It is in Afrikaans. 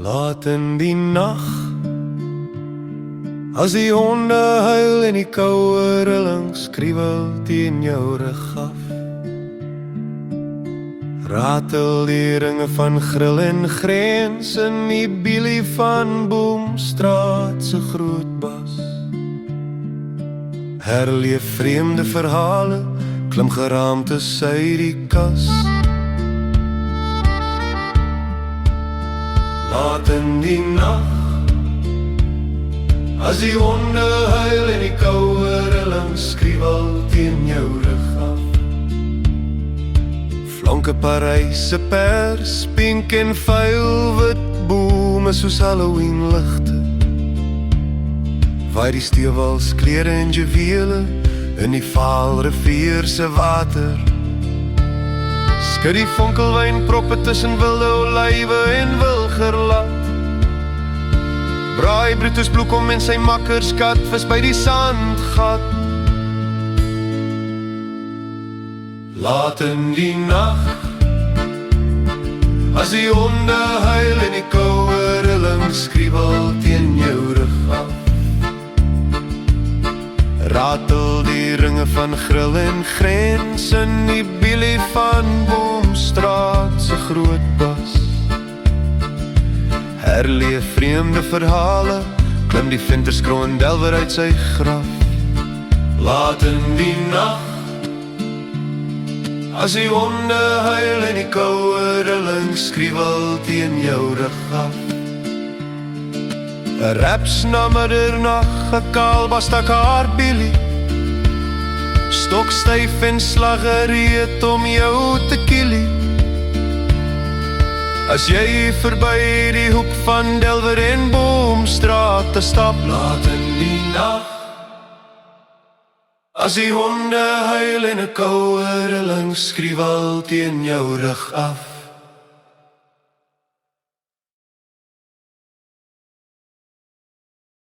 Laat in die nag, as die honde huil en die koue rilling skriewel teen jou rug af, ratel die ringe van grill en grens in die bielie van Boomstraat se groot bas. Herleef vreemde verhale, klim geraamtes uit die kas. Laat in die nag, as die honde huil en die koue rilling skriewel teen jou rug af. Flanke Paryse pers, pink en vuil wit bome soos Halloween ligte. Waai die steewals klere en juwele in die vaal rivier se water. Skud die vonkelwyn proppe tussen wilde olywe en wilgerlat. Braai Brutus Bloekom en sy makkers katvis by die sandgat. Laat in die nag, as die honde huil en die koue rilling skriewel teen jou rug af. Ratel die ringe van grill en grens in die bielie van Boomstraat se groot bas. Herleef vreemde verhale, klim die venterskroon delwer uit sy graf. Laat in die nag, as die honde huil en die koue rilling skriewel teen jou rug af. 'n Raps na middernag, 'n kaal bastakaar bielie, stokstyf en slaggereed om jou te kielie. As jy verby die hoek van Delwer en Boomstraat te stap, laat in die nag, as die honde huil en 'n koue rilling skriewel teen jou rug af.